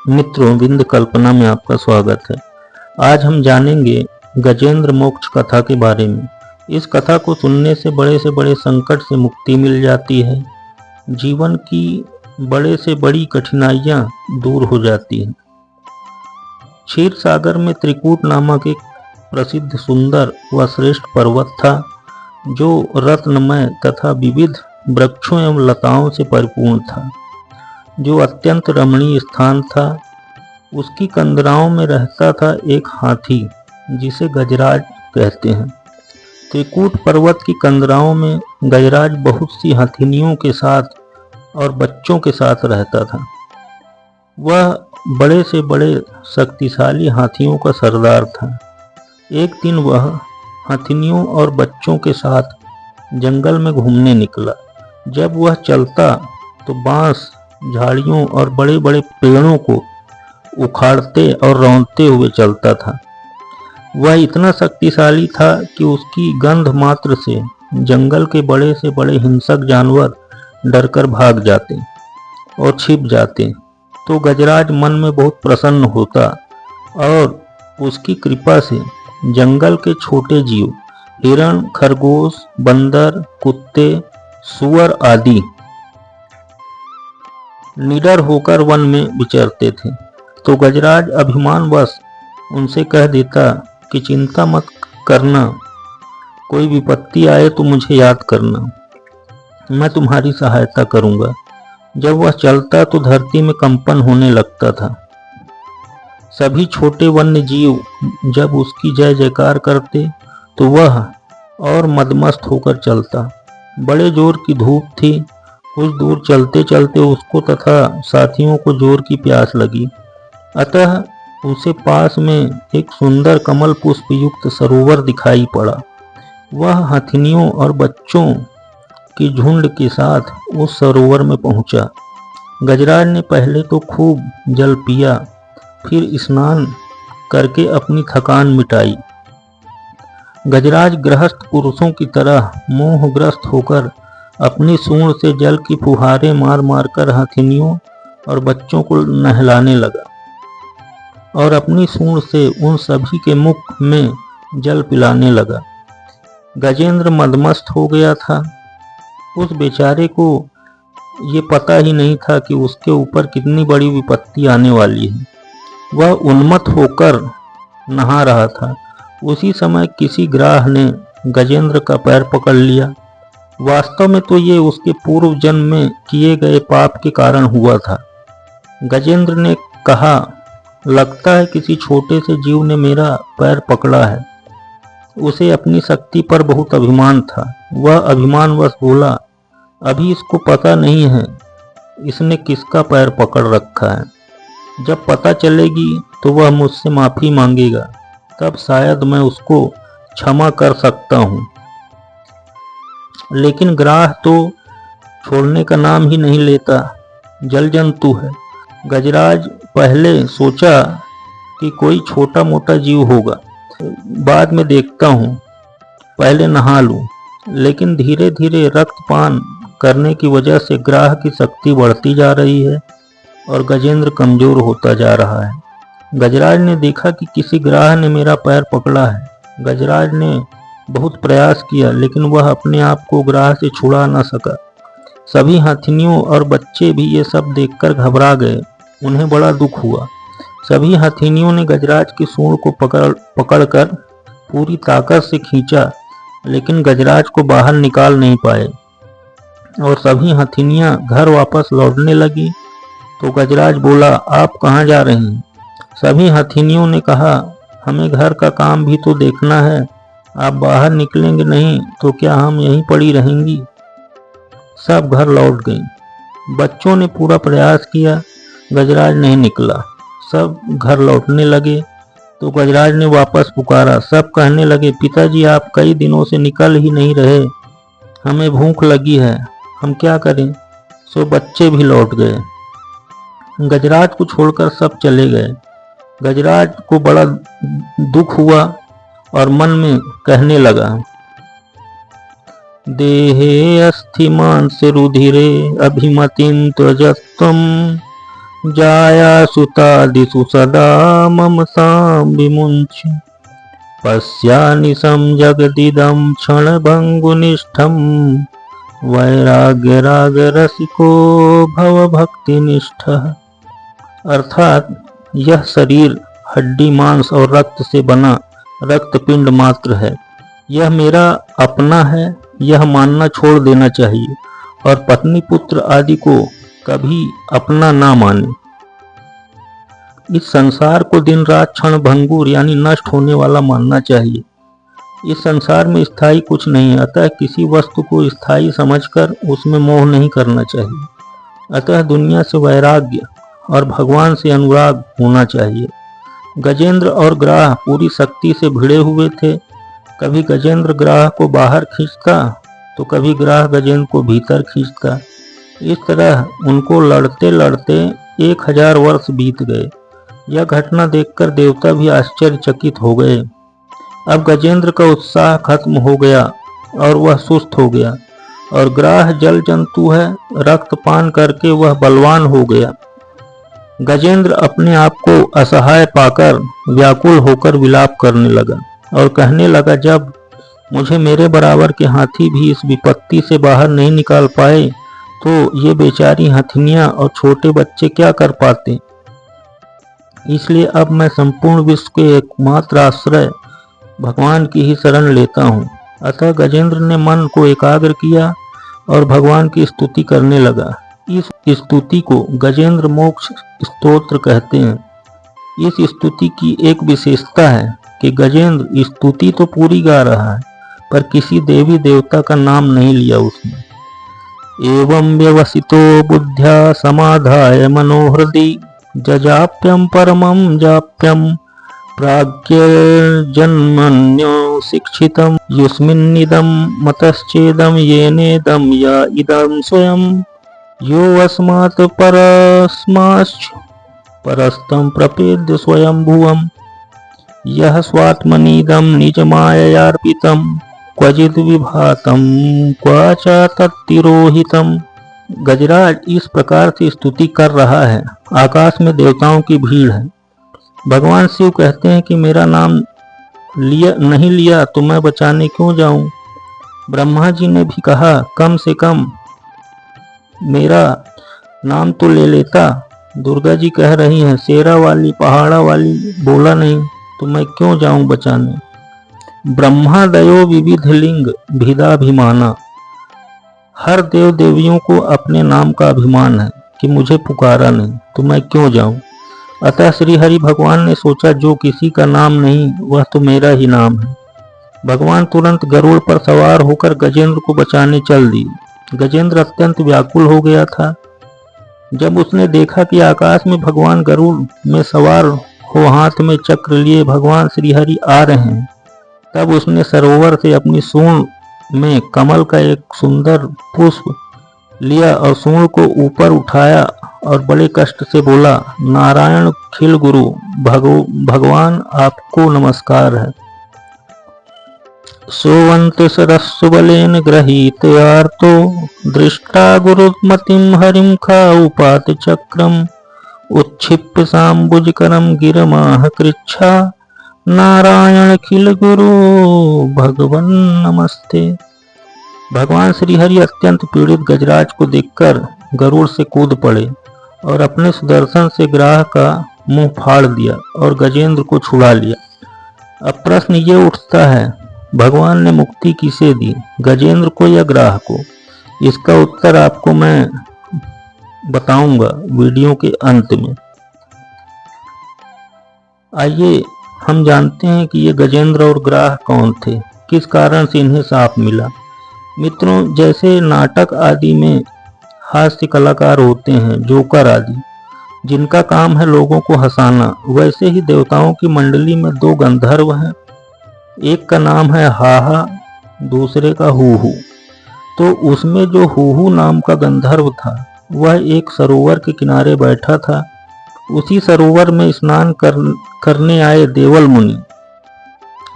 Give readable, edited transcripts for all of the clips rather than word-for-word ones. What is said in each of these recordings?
मित्रों, विंध्य कल्पना में आपका स्वागत है। आज हम जानेंगे गजेंद्र मोक्ष कथा के बारे में। इस कथा को सुनने से बड़े संकट से मुक्ति मिल जाती है। जीवन की बड़े से बड़ी कठिनाइयां दूर हो जाती हैं। क्षीर सागर में त्रिकूट नामक एक प्रसिद्ध सुंदर व श्रेष्ठ पर्वत था, जो रत्नमय तथा विविध वृक्षों एवं लताओं से परिपूर्ण था, जो अत्यंत रमणीय स्थान था। उसकी कंदराओं में रहता था एक हाथी, जिसे गजराज कहते हैं। त्रिकूट पर्वत की कंदराओं में गजराज बहुत सी हथिनियों के साथ और बच्चों के साथ रहता था। वह बड़े से बड़े शक्तिशाली हाथियों का सरदार था। एक दिन वह हथिनियों और बच्चों के साथ जंगल में घूमने निकला। जब वह चलता तो बांस, झाड़ियों और बड़े बड़े पेड़ों को उखाड़ते और रौंदते हुए चलता था। वह इतना शक्तिशाली था कि उसकी गंध मात्र से जंगल के बड़े से बड़े हिंसक जानवर डरकर भाग जाते और छिप जाते। तो गजराज मन में बहुत प्रसन्न होता और उसकी कृपा से जंगल के छोटे जीव, हिरण, खरगोश, बंदर, कुत्ते, सूअर आदि निडर होकर वन में विचरते थे। तो गजराज अभिमानवश उनसे कह देता कि चिंता मत करना, कोई विपत्ति आए तो मुझे याद करना, मैं तुम्हारी सहायता करूंगा। जब वह चलता तो धरती में कंपन होने लगता था। सभी छोटे वन्य जीव जब उसकी जय जयकार करते तो वह और मदमस्त होकर चलता। बड़े जोर की धूप थी। कुछ दूर चलते चलते उसको तथा साथियों को जोर की प्यास लगी। अतः उसे पास में एक सुंदर कमल पुष्प युक्त सरोवर दिखाई पड़ा। वह हथिनियों और बच्चों की झुंड के साथ उस सरोवर में पहुंचा। गजराज ने पहले तो खूब जल पिया, फिर स्नान करके अपनी थकान मिटाई। गजराज गृहस्थ पुरुषों की तरह मोहग्रस्त होकर अपनी सूंड से जल की फुहारें मार मार कर हथिनियों और बच्चों को नहलाने लगा और अपनी सूंड से उन सभी के मुख में जल पिलाने लगा। गजेंद्र मदमस्त हो गया था। उस बेचारे को ये पता ही नहीं था कि उसके ऊपर कितनी बड़ी विपत्ति आने वाली है। वह उन्मत्त होकर नहा रहा था। उसी समय किसी ग्राह ने गजेंद्र का पैर पकड़ लिया। वास्तव में तो ये उसके पूर्व जन्म में किए गए पाप के कारण हुआ था। गजेंद्र ने कहा, लगता है किसी छोटे से जीव ने मेरा पैर पकड़ा है। उसे अपनी शक्ति पर बहुत अभिमान था। वह अभिमानवश बोला, अभी इसको पता नहीं है इसने किसका पैर पकड़ रखा है। जब पता चलेगी तो वह मुझसे माफी मांगेगा, तब शायद मैं उसको क्षमा कर सकता हूँ। लेकिन ग्राह तो छोड़ने का नाम ही नहीं लेता, जल जंतु है। गजराज पहले सोचा कि कोई छोटा मोटा जीव होगा, बाद में देखता हूँ, पहले नहा लूँ। लेकिन धीरे धीरे रक्तपान करने की वजह से ग्राह की शक्ति बढ़ती जा रही है और गजेंद्र कमजोर होता जा रहा है। गजराज ने देखा कि किसी ग्राह ने मेरा पैर पकड़ा है। गजराज ने बहुत प्रयास किया, लेकिन वह अपने आप को ग्राह से छुड़ा न सका। सभी हथिनियों और बच्चे भी ये सब देखकर घबरा गए। उन्हें बड़ा दुख हुआ। सभी हथिनियों ने गजराज की सूंड को पकड़कर पूरी ताकत से खींचा, लेकिन गजराज को बाहर निकाल नहीं पाए और सभी हथिनियां घर वापस लौटने लगी। तो गजराज बोला, आप कहाँ जा रही हैं? सभी हथिनियों ने कहा, हमें घर का काम भी तो देखना है, आप बाहर निकलेंगे नहीं तो क्या हम यहीं पड़ी रहेंगी? सब घर लौट गईं। बच्चों ने पूरा प्रयास किया, गजराज नहीं निकला। सब घर लौटने लगे तो गजराज ने वापस पुकारा। सब कहने लगे, पिताजी आप कई दिनों से निकल ही नहीं रहे, हमें भूख लगी है, हम क्या करें? सो बच्चे भी लौट गए। गजराज को छोड़कर सब चले गए। गजराज को बड़ा दुख हुआ और मन में कहने लगा, देहे अस्थिमान से रुधिरे अभिमतिं त्यजत्वम् जाया सुतादिषु सदा मम सां विमुञ्च पश्यानिशं जगदिदं क्षणभङ्गुनिष्ठं वैराग्यरागरसिको भवभक्तिनिष्ठः। अर्थात यह शरीर हड्डी मांस और रक्त से बना रक्तपिंड मात्र है। यह मेरा अपना है, यह मानना छोड़ देना चाहिए और पत्नी पुत्र आदि को कभी अपना ना माने। इस संसार को दिन रात क्षण भंगुर यानी नष्ट होने वाला मानना चाहिए। इस संसार में स्थायी कुछ नहीं है, अतः किसी वस्तु को स्थायी समझकर उसमें मोह नहीं करना चाहिए। अतः दुनिया से वैराग्य और भगवान से अनुराग होना चाहिए। गजेंद्र और ग्राह पूरी शक्ति से भिड़े हुए थे। कभी गजेंद्र ग्राह को बाहर खींचता तो कभी ग्राह गजेंद्र को भीतर खींचता। इस तरह उनको लड़ते लड़ते 1000 वर्ष बीत गए। यह घटना देखकर देवता भी आश्चर्यचकित हो गए। अब गजेंद्र का उत्साह खत्म हो गया और वह सुस्त हो गया, और ग्राह जल जंतु है, रक्तपान करके वह बलवान हो गया। गजेंद्र अपने आप को असहाय पाकर व्याकुल होकर विलाप करने लगा और कहने लगा, जब मुझे मेरे बराबर के हाथी भी इस विपत्ति से बाहर नहीं निकाल पाए तो ये बेचारी हथिनियां और छोटे बच्चे क्या कर पाते। इसलिए अब मैं संपूर्ण विश्व के एकमात्र आश्रय भगवान की ही शरण लेता हूँ। अतः गजेंद्र ने मन को एकाग्र किया और भगवान की स्तुति करने लगा। इस स्तुति को गजेंद्र मोक्ष स्तोत्र कहते हैं। इस स्तुति की एक विशेषता है कि गजेंद्र स्तुति तो पूरी गा रहा है पर किसी देवी देवता का नाम नहीं लिया उसने। एवं व्यवसितो बुद्ध्या समाधाय मनोहृदि जजाप्यम परमं जाप्यम प्राज्ञर्जन्मन्यो शिक्षितम् युष्मिन्निदं मतश्चेदं येनेदं या इदं स्वयं यो अस्मात् परस्माश्च परस्तं प्रपेद्य स्वयंभुवम् यः स्वात्मनीदं निजमाययार्पितं क्वचिद् विभातं क्व च तत्तिरोहितं। गजराज इस प्रकार से स्तुति कर रहा है। आकाश में देवताओं की भीड़ है। भगवान शिव कहते हैं कि मेरा नाम नहीं लिया तो मैं बचाने क्यों जाऊं। ब्रह्मा जी ने भी कहा, कम से कम मेरा नाम तो ले लेता। दुर्गा जी कह रही हैं, शेरा वाली पहाड़ा वाली बोला नहीं तो मैं क्यों जाऊं बचाने। ब्रह्मा दयो विविध लिंग भिदाभिमाना। हर देव देवियों को अपने नाम का अभिमान है कि मुझे पुकारा नहीं तो मैं क्यों जाऊं। अतः श्री हरि भगवान ने सोचा, जो किसी का नाम नहीं वह तो मेरा ही नाम है। भगवान तुरंत गरुड़ पर सवार होकर गजेंद्र को बचाने चल दिए। गजेंद्र अत्यंत व्याकुल हो गया था। जब उसने देखा कि आकाश में भगवान गरुड़ में सवार हो हाथ में चक्र लिए भगवान श्री हरि आ रहे हैं, तब उसने सरोवर से अपनी सूंड में कमल का एक सुंदर पुष्प लिया और सूंड को ऊपर उठाया और बड़े कष्ट से बोला, नारायण खिल गुरु भगवान आपको नमस्कार है। सोवंत सरस्वलेन गृहीत आर्तो दृष्टा गुरुमतिम हरिम खाउपात चक्रम उच्छिप्य सांबुजकरम गिरमाह कृच्छा नारायण खिल गुरु भगवन नमस्ते। भगवान श्री हरि अत्यंत पीड़ित गजराज को देखकर गरुड़ से कूद पड़े और अपने सुदर्शन से ग्राह का मुंह फाड़ दिया और गजेंद्र को छुड़ा लिया। अब प्रश्न ये उठता है, भगवान ने मुक्ति किसे दी, गजेंद्र को या ग्राह को? इसका उत्तर आपको मैं बताऊंगा वीडियो के अंत में। आइए हम जानते हैं कि ये गजेंद्र और ग्राह कौन थे, किस कारण से इन्हें साप मिला। मित्रों, जैसे नाटक आदि में हास्य कलाकार होते हैं, जोकर आदि, जिनका काम है लोगों को हंसाना, वैसे ही देवताओं की मंडली में 2 गंधर्व हैं। एक का नाम है हाहा, दूसरे का हूहू। तो उसमें जो हूहू नाम का गंधर्व था वह एक सरोवर के किनारे बैठा था। उसी सरोवर में स्नान करने आए देवल मुनि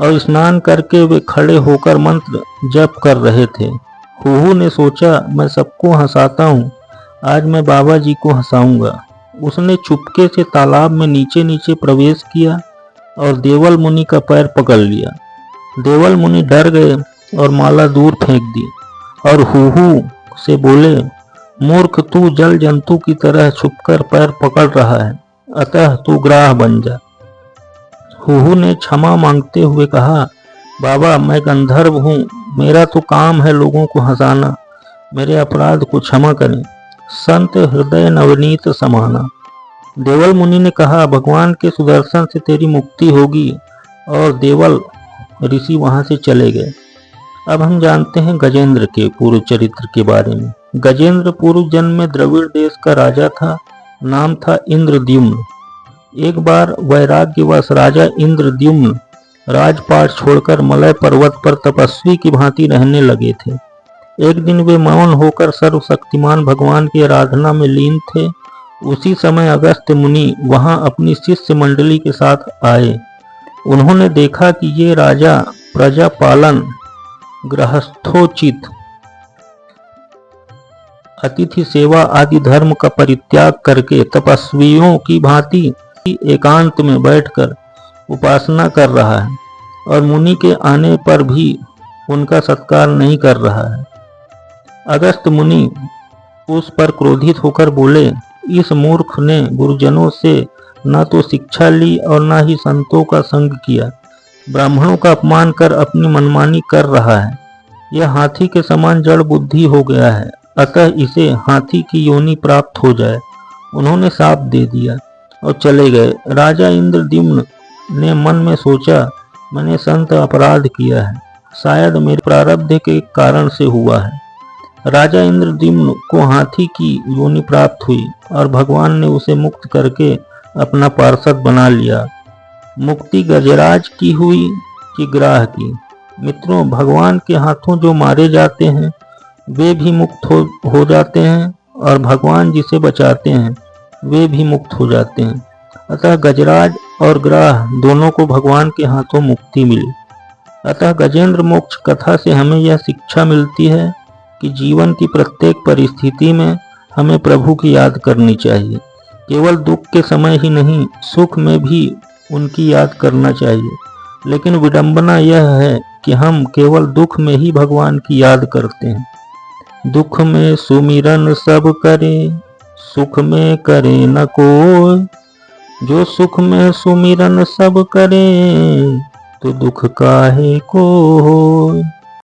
और स्नान करके वे खड़े होकर मंत्र जप कर रहे थे। हूहू ने सोचा, मैं सबको हंसाता हूँ, आज मैं बाबा जी को हंसाऊंगा। उसने चुपके से तालाब में नीचे नीचे प्रवेश किया और देवल मुनि का पैर पकड़ लिया। देवल मुनि डर गए और माला दूर फेंक दी और हूहू से बोले, मूर्ख, तू जल जंतु की तरह छुपकर पैर पकड़ रहा है, अतः तू ग्राह बन जा। हूहू ने क्षमा मांगते हुए कहा, बाबा, मैं गंधर्व हूँ, मेरा तो काम है लोगों को हंसाना, मेरे अपराध को क्षमा करें। संत हृदय नवनीत समाना। देवल मुनि ने कहा, भगवान के सुदर्शन से तेरी मुक्ति होगी, और देवल ऋषि वहां से चले गए। अब हम जानते हैं गजेंद्र के पूर्व चरित्र के बारे में। गजेंद्र पूर्व जन्म में द्रविड़ देश का राजा था, नाम था इंद्रद्युम्न। एक बार वैराग्यवश राजा इंद्रद्युम्न राजपाट छोड़कर मलय पर्वत पर तपस्वी की भांति रहने लगे थे। एक दिन वे मौन होकर सर्वशक्तिमान भगवान की आराधना में लीन थे। उसी समय अगस्त्य मुनि वहां अपनी शिष्य मंडली के साथ आए। उन्होंने देखा कि ये राजा प्रजा पालन, गृहस्थोचित, अतिथि सेवा आदि धर्म का परित्याग करके तपस्वियों की भांति एकांत में बैठकर उपासना कर रहा है और मुनि के आने पर भी उनका सत्कार नहीं कर रहा है। अगस्त्य मुनि उस पर क्रोधित होकर बोले, इस मूर्ख ने गुरुजनों से न तो शिक्षा ली और न ही संतों का संग किया, ब्राह्मणों का अपमान कर अपनी मनमानी कर रहा है। यह हाथी के समान जड़ बुद्धि हो गया है, अतः इसे हाथी की योनि प्राप्त हो जाए। उन्होंने शाप दे दिया और चले गए। राजा इंद्रद्युम्न ने मन में सोचा, मैंने संत अपराध किया है, शायद मेरे प्रारब्ध के कारण से हुआ है। राजा इंद्रद्युम्न को हाथी की योनि प्राप्त हुई और भगवान ने उसे मुक्त करके अपना पार्षद बना लिया। मुक्ति गजराज की हुई कि ग्राह की? मित्रों, भगवान के हाथों जो मारे जाते हैं वे भी मुक्त हो जाते हैं, और भगवान जिसे बचाते हैं वे भी मुक्त हो जाते हैं। अतः गजराज और ग्राह दोनों को भगवान के हाथों मुक्ति मिली। अतः गजेंद्र मोक्ष कथा से हमें यह शिक्षा मिलती है कि जीवन की प्रत्येक परिस्थिति में हमें प्रभु की याद करनी चाहिए। केवल दुख के समय ही नहीं, सुख में भी उनकी याद करना चाहिए। लेकिन विडंबना यह है कि हम केवल दुख में ही भगवान की याद करते हैं। दुख में सुमिरन सब करे, सुख में करे न कोई। जो सुख में सुमिरन सब करे, तो दुख काहे को होय।